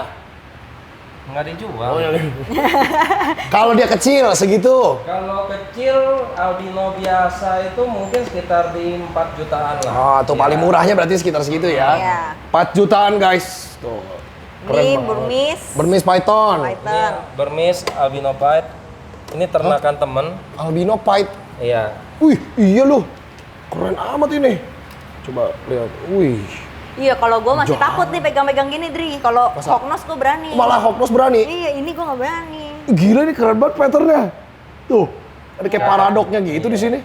Nggak dijual. Oh, kalau dia kecil segitu. Kalau kecil albino biasa itu mungkin sekitar di 4 jutaan lah. Ah, tuh Iya. paling murahnya berarti sekitar segitu ya. Iya. 4 jutaan, guys. Tuh. Keren Ini banget. Burmese, Burmese Python. Ini Python. Burmese albino pied. Ini ternakan temen. Albino Python. Iya. Wih, iya loh. Keren amat ini. Coba lihat. Wih. Iya, kalau gue masih Jahat. takut nih pegang-pegang gini, Dri. Kalau Masa? Hawknose gue berani. Malah Hawknose berani. Iya, ini gue nggak berani. Gila ini keren banget patternnya. Tuh, ada kayak paradoknya gitu di sini.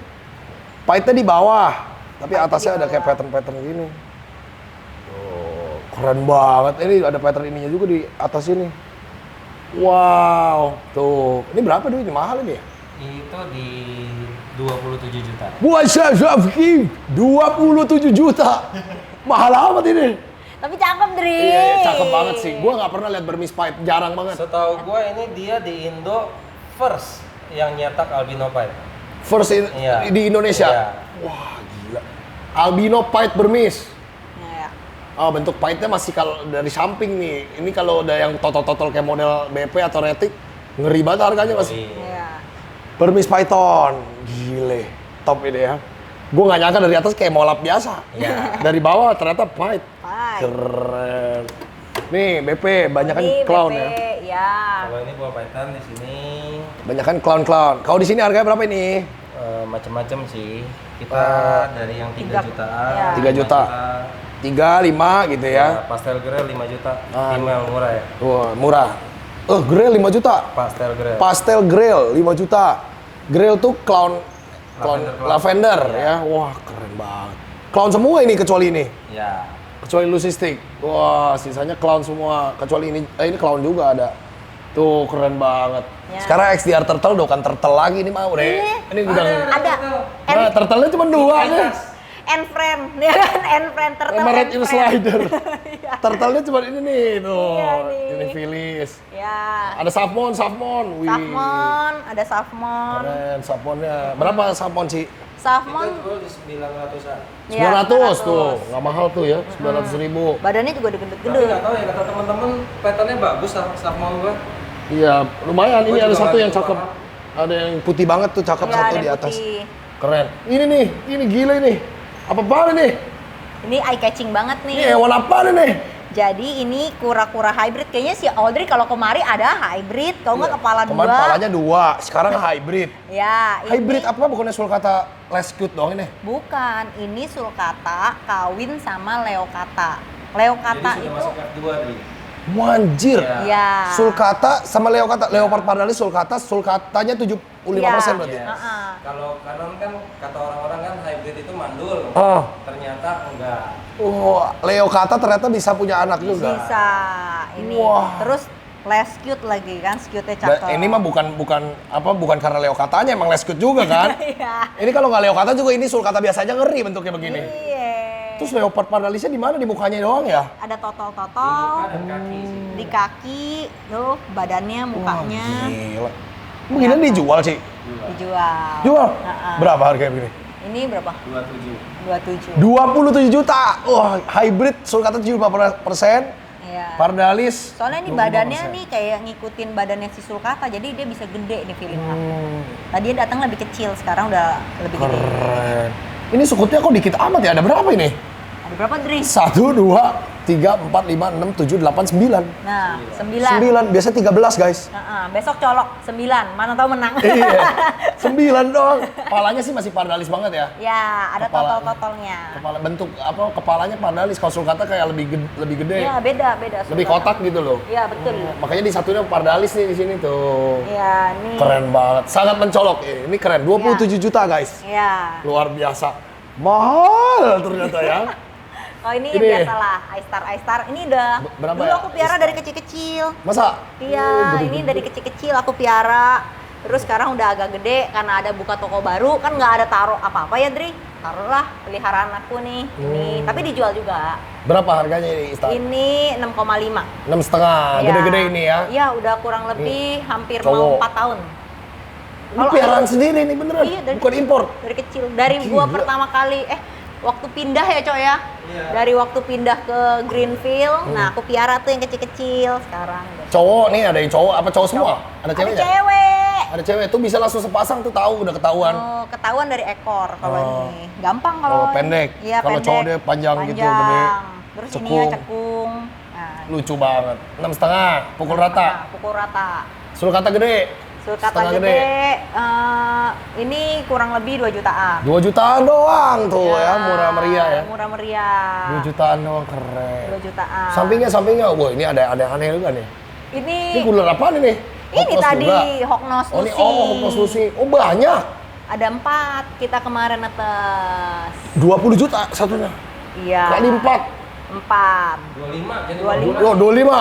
Paitnya di bawah, tapi atasnya ada kayak pattern-pattern gini. Oh, keren banget. Ini ada pattern ininya juga di atas ini. Wow, tuh. Ini berapa duit? Ini mahal ini ya? Itu di 27 juta. Buat Shafki 27 juta. Mahal amat ini. Tapi cakep, Dri. Iya, cakep banget sih. Gua nggak pernah lihat Burmese Pipe, jarang banget. Setahu gue ini dia di Indo first yang nyetak albino pipe. First Iya. di Indonesia. Iya. Wah, gila. Albino Pipe Burmese. Iya. Oh, bentuk paitnya masih kalau dari samping nih. Ini kalau udah yang totol-totol kayak model BP atau Retic, ngeri banget harganya Mas. Iya. Burmese Python. Gile. Top ini ya. Gue nggak nyangka dari atas kayak molap biasa. Iya. Dari bawah ternyata pipe. Pipe. Keren. Nih, BP, banyak kan Ini clown BP, ya. ya. Kalau ini buah python di sini Banyak kan clown-clown. Kalau di sini harganya berapa ini? macam-macam sih. Kita dari yang 3 Tiga. jutaan, Iya. 3 juta. 3, 5 gitu ya. Pastel grey 5 juta. Ah. Female murah ya. Wah, murah. Grill 5 juta. Pastel grey. Pastel grill 5 juta. Grill tuh clown Lavender. lavender ya. Wah, keren banget. Clown semua ini kecuali ini. Ya. Kecuali Lucistic. Wah, sisanya clown semua. Kecuali ini clown juga ada. Tuh, keren banget. Ya. Sekarang XDR Turtle udah bukan turtle lagi nih mau deh. Ini udah Ada. Nah, turtle-nya cuma 2 nih. And friend, ya kan? And friend turtle. Emerald and in friend. slider. Turtle-nya cuma ini nih, tuh. Iya nih. Ini Phyllis. Ya. Ada Safmon. Wih. Safmon, ada Safmon. Keren, Safmonnya. Berapa Safmon sih? Safmon. Itu di 900-an. ya, 900 tuh, nggak mahal tuh ya, 900.000. Badannya juga Tapi gede-gede. nggak tahu ya kata teman-teman patternnya bagus sama gua. Iya, lumayan. Ini Gua ada juga satu nggak yang tahu cakep. apa. Ada yang putih banget tuh, cakep Ya, satu ada di atas. putih. Keren. Ini nih, ini gila ini. Apa nih? Ini eye catching banget Ini nih. hewan apa nih? Jadi ini kura-kura hybrid. Kayaknya si Audrey kalau kemari ada hybrid, kalau nggak kepala Kemarin dua. palanya 2, sekarang hybrid. Ya, ini Hybrid apa bukannya sulcata less cute doang ini? bukan. Ini sulcata kawin sama leocata. Leocata Jadi sudah itu masuk F2 nih. Wanjir. Iya. ya. Sulcata sama leocata, leopard pardalis sulcata, sulcatanya 75% Iya. berarti. Yes. Heeh. Kalau kanon kan kata orang-orang kan hybrid itu mandul. Oh. Ternyata enggak. Oh, leocata ternyata bisa punya anak juga. Bisa. Ini. Wah. Terus less cute lagi kan, cute-nya cakep. Ini mah bukan karena leocatanya, emang less cute juga kan? Iya. Ini kalau nggak leocata juga ini sulcata biasa aja ngeri bentuknya begini. Iya. Terus leopard pardalisnya di mana? Di mukanya doang ya? Ada Di totol-totol muka dan kaki sih. di kaki, tuh badannya, mukanya Wah, gila. Begini dijual sih. dijual. Jual? Heeh. Berapa harganya begini? Ini berapa? 27. 27. 27 juta. Wah, hybrid sulcata 75%, Iya. pardalis. Soalnya ini 25%. badannya nih kayak ngikutin badannya si sulcata, jadi dia bisa gede nih feelingnya. Tadi dia datang lebih kecil, sekarang udah lebih gede. Keren. Ini sukutnya kok dikit amat ya? Ada berapa ini? Ada berapa, Dri? 1, 2, 3, 4, 5, 6, 7, 8, 9. Nah, 9. 9, biasa 13 guys. Besok colok 9, mana tahu menang. Iya, 9 doang. Kepalanya sih masih pardalis banget ya. Ya, ada Kepala- totol-totolnya. Kepala bentuk apa kepalanya pardalis, kalau sulcata kayak lebih gede. Ya, beda. Lebih sulcata. kotak gitu loh. Iya, betul. Makanya di satunya pardalis nih di sini tuh. Iya, nih. Keren banget, sangat mencolok. Ini keren, 27 juta guys. Iya. Luar biasa. Mahal ternyata ya. Oh, ini, Ini. biasalah iStar. Ini udah Berapa dulu ya? aku piara dari kecil-kecil. Masa? Iya, ini dari kecil-kecil aku piara. Terus sekarang udah agak gede karena ada buka toko baru, kan nggak ada taruh apa-apa ya, Dri? Taruhlah peliharaan aku nih. Ini, tapi dijual juga. Berapa harganya ini Istar? Ini 6,5. 6,5, Iya. gede-gede ini ya. Iya, udah kurang lebih hampir Cowok. mau 4 tahun. Ini piaraan sendiri nih beneran, Iya, dari bukan kecil. impor. Dari kecil, dari gua Gila. pertama kali waktu pindah ya, Cok ya. Iya. Dari waktu pindah ke Greenfield, nah aku piara tuh yang kecil-kecil. Sekarang udah Cowok nih, ada yang cowok apa cowok semua? Ada ada ceweknya? cewek. Ada cewek tuh bisa langsung sepasang tuh tahu udah ketahuan. Oh, ketahuan dari ekor kalau Oh. ini. Gampang kalau Oh, pendek. Iya, Kalau pendek. cowok dia panjang gitu, gede. Terus Cekung. ininya cekung. Nah, Lucu banget. 6,5, pukul rata. pukul rata. Sulcata gede. Sulcata Setengah gede, ini kurang lebih 2 jutaan. 2 jutaan doang tuh ya, murah meriah ya. Murah meriah. 2 jutaan doang, keren. 2 jutaan. Sampingnya, wah ini ada yang aneh juga nih. Ini Ini cooler apaan ini? ini Hoknos tadi juga. Hoknos Oh, ini Lucy. Hoknos Lucy. Oh banyak. Ada 4 kita kemarin netes. 20 juta satunya. Iya. Kali 4. 4. 25 jadi 25. Oh, 25.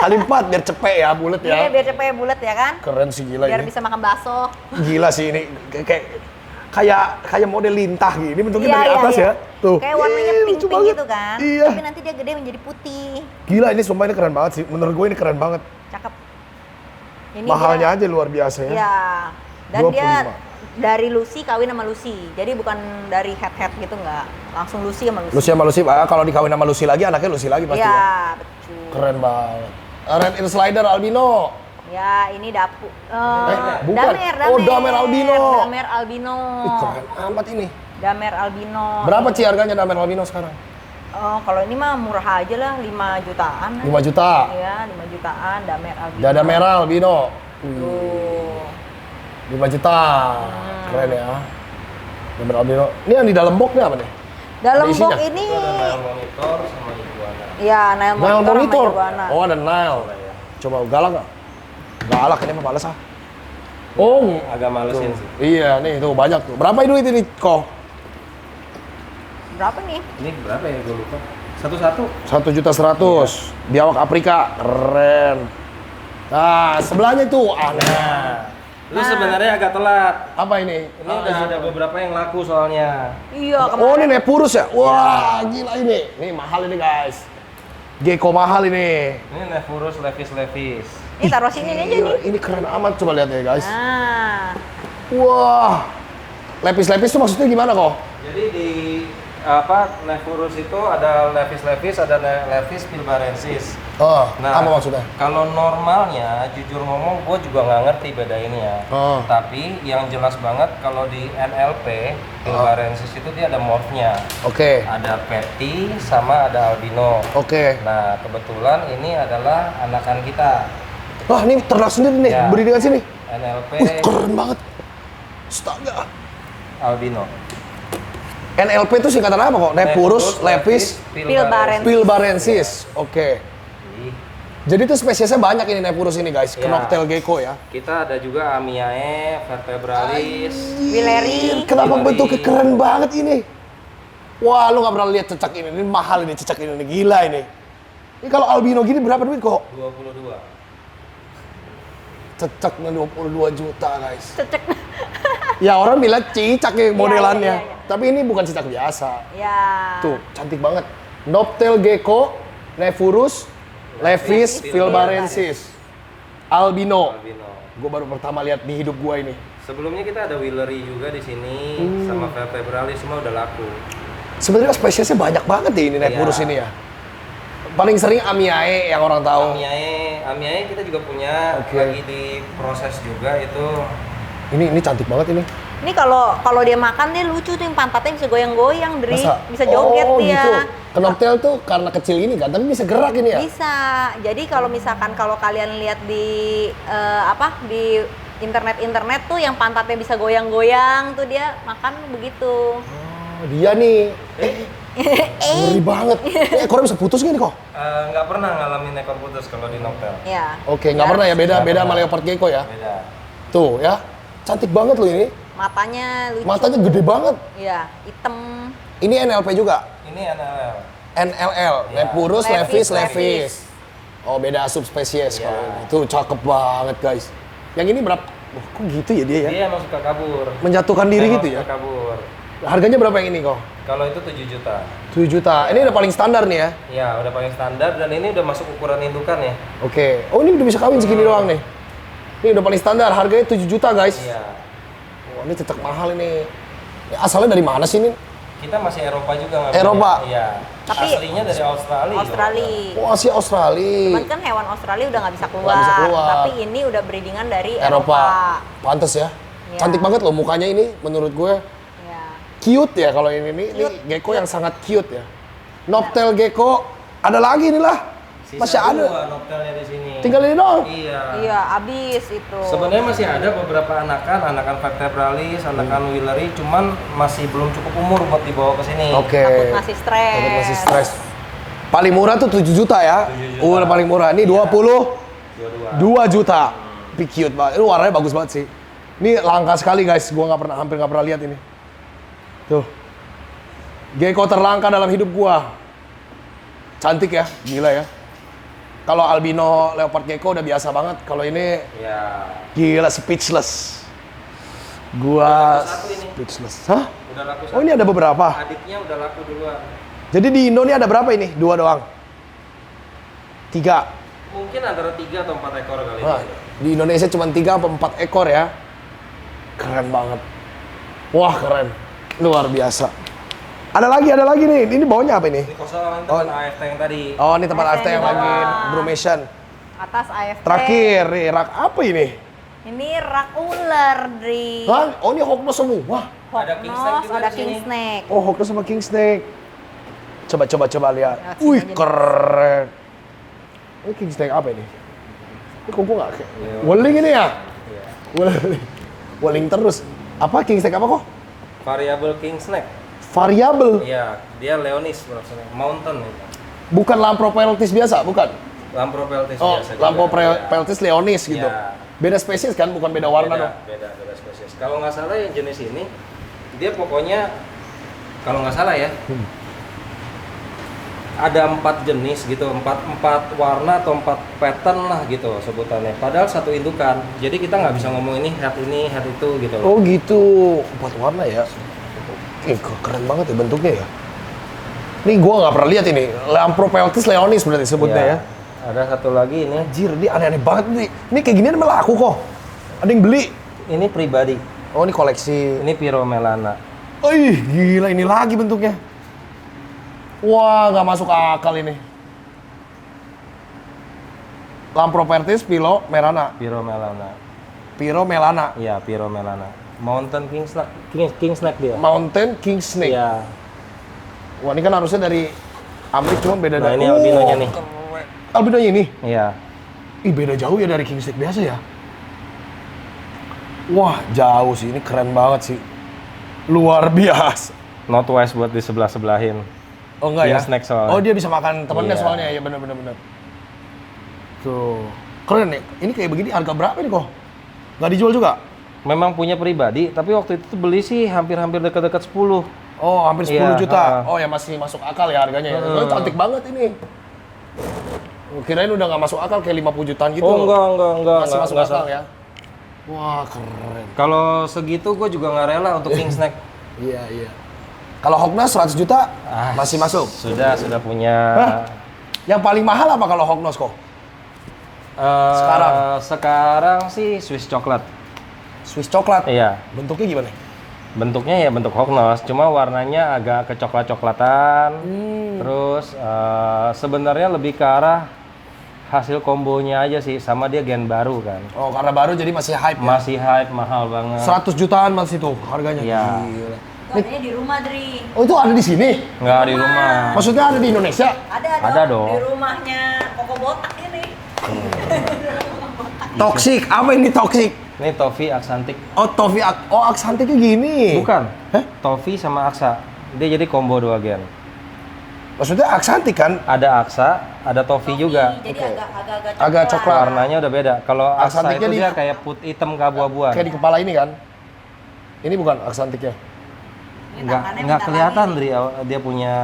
Kali 4 biar cepet ya, bulat Iya, ya. biar cepet bulat ya kan? Keren sih, gila Biar ini. bisa makan bakso. Gila sih ini kayak model lintah gini bentuknya Iya, dari iya, atas iya. ya. Tuh. Kayak warnanya Ih, lucu pink-pink banget. gitu kan. Iya. Tapi nanti dia gede menjadi putih. Gila ini sumpah ini keren banget sih. Menurut gue ini keren banget. Cakep. Ini Mahalnya dia, aja luar biasa ya. Iya. Dan 25. dia dari Lucy kawin sama Lucy. Jadi bukan dari head gitu nggak. Langsung Lucy sama Lucy. Lucy sama Lucy, kalau dikawin sama Lucy lagi anaknya Lucy lagi pasti Iya, ya. betul. Keren banget. Red Ear Slider albino. Ya, ini dapu. bukan. Damer, Oh, Damer albino. Damer albino. Ih, keren amat ini. Damer albino. Berapa Ci harganya Damer albino sekarang? Kalau ini mah murah aja lah, 5 jutaan. 5 juta. Iya, 5 jutaan Damer albino. Dada merah albino. Tuh. 5 juta. Keren ya. Damer albino. Ini yang di dalam boxnya apa nih? Dalam Ada isinya? box ini Itu ada Nile monitor sama iguana. ya Nile Nile monitor, monitor. sama iguana. Oh, ada Nile. Coba galak nggak? Galak ini mah males ah. Oh, Agak malesin tuh. sih. Iya nih tuh banyak tuh. Berapa duit ini kok? Berapa nih? Ini berapa ya gue lupa. Satu-satu. 1.100.000. Biawak Afrika, keren. Nah, sebelahnya tuh aneh. Lu sebenarnya agak telat. Apa ini? Ini udah ada beberapa yang laku soalnya. Iya, Oh, kemarin. ini Nepurus ya? Wah, gila ini. Ini mahal ini, guys. Gecko mahal ini. Ini Nephurus levis. Ini taruh sini aja Gila, nih. ini keren amat, coba lihat ya, guys. Nah, Wah. Lepis-lepis tuh maksudnya gimana kok? Jadi di Nephurus itu ada levis, ada levis pilbarensis. Oh, Nah, apa maksudnya? Kalau normalnya, jujur ngomong, gue juga nggak ngerti bedainnya. Oh. Tapi yang jelas banget kalau di NLP, pilbarensis itu dia ada morphnya. Oke. Ada Petty sama ada albino. Oke. Nah, kebetulan ini adalah anakan kita. Wah, ini ternak sendiri nih, Ya. berdiri di sini. NLP Wih, keren banget. Astaga. albino. NLP itu singkatan apa kok? Nepurus, levis, Pilbarensis. pilbarensis. Oke. Ih, Jadi itu spesiesnya banyak ini Nepurus ini, guys. Ya. Knoctail gecko ya. Kita ada juga Amiae, vertebralis. Willeri. Kenapa Willeri. bentuknya keren banget ini? Wah, lu nggak pernah lihat cecak ini. Ini mahal ini cecak ini, gila ini. Ini kalau albino gini berapa duit kok? 22. Cecaknya 22 juta, guys. cecek. Ya orang bilang cicak ya modelannya. iya, iya. Tapi ini bukan cicak biasa. Ya. Tuh, cantik banget. Knoctail gecko, Nephurus, levis, filbarensis, albino. Albino. Gue baru pertama lihat di hidup gua ini. Sebelumnya kita ada Willeri juga di sini sama vertebralis semua udah laku. Sebenarnya spesiesnya banyak banget ya ini Nephurus Iya. ini ya. Paling sering Amiae yang orang tahu. Amiae kita juga punya Oke. lagi di proses juga itu. Ini cantik banget ini. Ini kalau dia makan dia lucu tuh, yang pantatnya bisa goyang-goyang, Dri. Masa? Bisa joget oh, dia. Gitu. Knoctail tuh karena kecil ini kan, tapi bisa gerak ini ya. Bisa. Jadi kalau misalkan kalau kalian lihat di di internet tuh yang pantatnya bisa goyang-goyang tuh dia makan begitu. Oh, dia nih. Ngeri banget. Ekornya bisa putus gini kok. Nggak pernah ngalamin ekor putus kalau di Noctel. Ya. Oke, nggak pernah ya, beda Nggak beda pernah. sama leopard gecko ya. Beda. Tuh ya, cantik banget loh ini. Matanya lucu. Matanya gede banget. Iya, hitam. Ini NLP juga. Ini NLL. NLL, Ya. Nepurus, Levis, levis. Oh, beda subspesies Ya. kalau ini. Tuh cakep banget, guys. Yang ini berapa? Wah, kok gitu ya dia ya? Dia emang suka kabur. Menjatuhkan diri Emang gitu ya? suka kabur. Harganya berapa yang ini kok? Kalau itu 7 juta. 7 juta. Ini udah paling standar nih ya? Ya, udah paling standar dan ini udah masuk ukuran indukan ya. Oke. Oh, ini udah bisa kawin segini doang nih. Ini udah paling standar, harganya 7 juta, guys. Iya. Wah, ini cecak mahal ini. Ini asalnya dari mana sih ini? Kita masih Eropa juga ngambilnya. Eropa? Iya. Tapi- Aslinya dari Australia. Australia. Oh, Asia Australia. Cuman kan hewan Australia udah nggak bisa keluar. Nggak bisa keluar. Tapi ini udah breedingan dari Eropa. Pantes ya. Iya. Cantik banget loh mukanya ini menurut gue. Ya. Cute ya kalau ini Cute. gecko yang sangat cute ya. Knoctail gecko. Ada lagi nih lah. Sisa Masih ada. 2 Noctelnya di sini. Tinggal ini doang. Iya. Iya, abis itu. Sebenarnya masih ada beberapa anakan vertebralis, anakan Willery, cuman masih belum cukup umur buat dibawa ke sini. Oke. Takut masih stres. Takut masih stres. Paling murah tuh 7 juta ya. 7 juta. Udah paling murah. Ini 22 22. juta. Tapi cute banget. Ini warnanya bagus banget sih. Ini langka sekali guys. Gua hampir nggak pernah lihat ini. Tuh. Gecko terlangka dalam hidup gua. Cantik ya, gila ya. Kalau albino leopard gecko udah biasa banget. Kalau ini Ya. gila speechless. Gua Udah laku satu ini. speechless. Hah? Udah laku Oh ini ada beberapa. Adiknya udah laku duluan. Jadi di Indo ini ada berapa ini? 2 doang? 3. Mungkin antara 3 atau 4 ekor kali Wah, ini. di Indonesia cuma 3 atau 4 ekor ya. Keren banget. Wah, keren. Luar biasa. Ada lagi nih. Ini bawahnya apa ini? Ini kosong Oh. tempat AFT yang tadi. Oh, ini tempat AFT AFT yang di lagi bawah. brumation. Atas AFT. Terakhir, nih, rak apa ini? Ini rak ular, Dri. Hah? Oh, ini Hognose semua. Ada king snake Hognose, juga ada di king sini. snake. Oh, Hognose sama King Snake. Coba lihat. Lihat sini Wih, aja. keren. Ini King Snake apa ini? Ini kok gua nggak kayak... Iya. Weling ini ya? Iya. Weling. Weling terus. Apa King Snake apa kok? Variable king snake. Variabel. Iya, dia Leonis maksudnya. Mountain itu. Bukan Lampropeltis biasa, bukan? Lampropeltis Oh, biasa juga. Lampropeltis leonis gitu. Iya. Beda spesies kan, bukan beda warna dong. beda spesies. Kalau nggak salah yang jenis ini, dia pokoknya kalau nggak salah ya, ada 4 jenis gitu, 4 warna atau 4 pattern lah gitu sebutannya. Padahal satu indukan, jadi kita nggak bisa ngomong ini head itu gitu loh. Oh gitu, 4 warna ya. Keren banget ya bentuknya ya. Ini gua nggak pernah lihat ini. Lampropeltis leonis berarti sebutnya ya. Ada satu lagi ini, Anjir, ini aneh-aneh banget nih. Ini kayak ginian malah laku kok. Ada yang beli. ini pribadi, Oh, ini koleksi. ini Pyromelana. Ih, gila ini lagi bentuknya. Wah, nggak masuk akal ini. Lampropeltis Pyromelana. Pyromelana. Iya, Pyromelana. Mountain king snake, king snake dia. Mountain King Snake. Iya. Wah, ini kan harusnya dari Amerika, cuma beda Nah, dari... ini albinonya nih. keren. Albinonya ini? Iya. Ih, beda jauh ya dari King Snake biasa ya? Wah, jauh sih. Ini keren banget sih. Luar biasa. Northwest buat di sebelah-sebelahin. Oh, enggak King ya? Snake soalnya. Oh, dia bisa makan temennya Iya. soalnya. Ya, bener. Tuh. Keren nih. Ini kayak begini harga berapa nih kok? Nggak dijual juga? Memang punya pribadi, tapi waktu itu tuh beli sih hampir dekat-dekat 10. Oh, hampir 10 Iya, juta. ha-ha. Oh, ya masih masuk akal ya harganya ya. Oh, cantik banget ini. Kirain udah nggak masuk akal kayak 50 jutaan gitu. Oh, enggak. Masih masuk akal salah. ya. Wah, keren. Kalau segitu gue juga nggak rela untuk king snake. Iya. Kalau Hognose 100 juta masih masuk. Sudah punya. Hah? Yang paling mahal apa kalau Hognose kok? Sekarang sih Swiss coklat. Swiss coklat. Iya. Bentuknya gimana? Bentuknya ya bentuk Hognose, cuma warnanya agak kecoklat-coklatan. Terus sebenarnya lebih ke arah hasil kombonya aja sih, sama dia gen baru kan. Oh, karena baru jadi masih hype ya? Masih hype, mahal banget. 100 jutaan masih tuh harganya. Iya. Gila. Itu adanya di rumah, Dri. Oh, itu ada di sini? Nggak di rumah. Maksudnya ada di Indonesia? Ada dong. Di rumahnya Koko Botak ini. Toxic. Apa ini toxic? Ini tofi aksantik. Oh, tofi. Oh, aksantiknya gini. Bukan. Hah? Tofi sama aksa. Dia jadi combo 2 gen. Maksudnya aksantik kan? Ada aksa, ada tofi juga. Jadi Oke. agak Agak coklat. Warnanya udah beda. Kalau aksa Aksantiknya itu di- dia kayak putih hitam keabu-abuan. Kayak di kepala ini kan? Ini bukan aksantiknya. Ini Nggak tangannya nggak minta kelihatan lagi. Dri, dia punya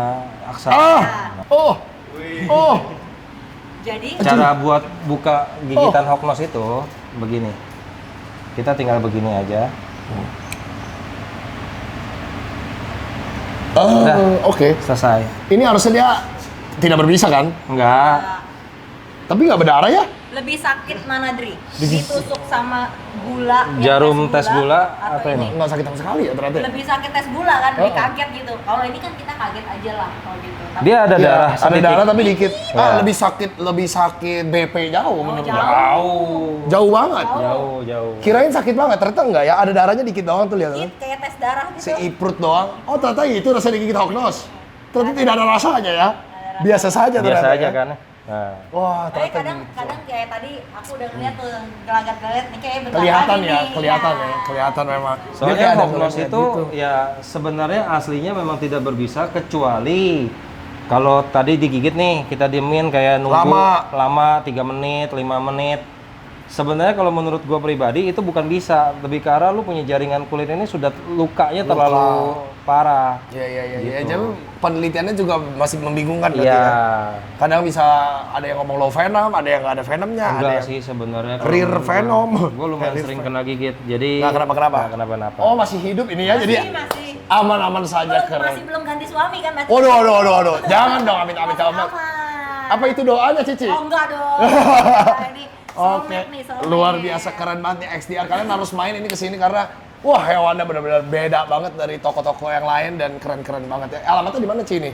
aksa. Ah! Oh! Oh! Jadi Cara buat buka gigitan Hognose itu begini. Kita tinggal begini aja. Udah. Oke. Selesai. Ini harusnya dia tidak berbisa kan? Enggak. Tapi nggak berdarah ya? lebih sakit mana, Dri? Ditusuk sama gula, Jarum tes gula atau apa ini? Nggak sakit sama sekali ya ternyata. Lebih sakit tes gula kan, Oh. kaget gitu. Kalau ini kan kita kaget aja lah kalau gitu. Tapi Dia ada Iya, darah ada sedikit. darah tapi dikit. Ya. Lebih sakit BP jauh menurut jauh. gua. Jauh. Jauh banget. Jauh. Kirain sakit banget, ternyata enggak ya. Ada darahnya dikit doang tuh lihat. dikit kayak tes darah gitu. Si iprut doang. Oh ternyata itu rasa digigit Hognose. Ternyata tidak ada rasanya ya. Biasa saja Biasa ternyata aja ya. kan. Nah, Wah, Tapi ternyata kadang gitu. kadang kayak tadi aku udah ngeliat tuh gelagat-gelagat nih kayak bentar Kelihatan lagi ya, nih. kelihatan Ya. ya, kelihatan memang. Dia soalnya kayak ada Hognos ngeliat itu gitu. ya sebenarnya aslinya memang tidak berbisa kecuali kalau tadi digigit nih kita diemin kayak nunggu lama 3 menit, 5 menit. Sebenarnya kalau menurut gua pribadi itu bukan bisa, lebih ke arah lu punya jaringan kulit ini sudah lukanya terlalu parah. Iya. Gitu. Jadi penelitiannya juga masih membingungkan berarti Iya. ya. Kadang bisa ada yang ngomong low venom, ada yang nggak ada venomnya, ada Enggak yang sih sebenarnya. rear venom. Gue lumayan sering kena gigit, jadi nggak kenapa-kenapa. nggak kenapa-napa. Oh, masih hidup ini ya, jadi Masih. aman-aman saja, Masih keren. belum ganti suami kan berarti? Waduh. Jangan dong, amit-amit. Masih aman. Apa itu doanya, Cici? Oh enggak dong. Nah, ini Oke, soulmate nih, soulmate. luar biasa keren banget nih XDR. Kalian harus main ini kesini karena wah hewannya benar-benar beda banget dari toko-toko yang lain dan keren-keren banget ya. Alamatnya di mana, Ci ini?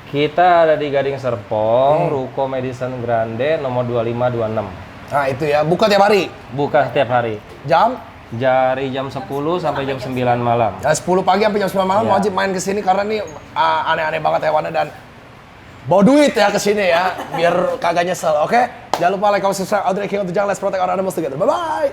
Kita ada di Gading Serpong, Ruko Madison Grande, nomor 2526. Nah itu ya, buka tiap hari. Buka setiap hari. Jam Dari jam 10 sampai jam 9 malam. ya, 10 pagi sampai jam 9 malam Iya. wajib main kesini karena nih aneh-aneh banget hewannya dan bawa duit ya kesini ya biar kagak nyesel, oke? Jangan lupa like, comment, subscribe, Audrey King of the Jungle, let's protect our animals together. Bye-bye!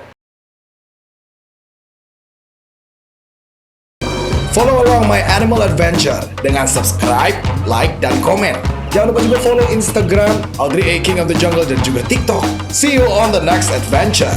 Follow along my animal adventure dengan subscribe, like, dan komen. Jangan lupa juga follow Instagram Audrey A. King of the Jungle dan juga TikTok. See you on the next adventure.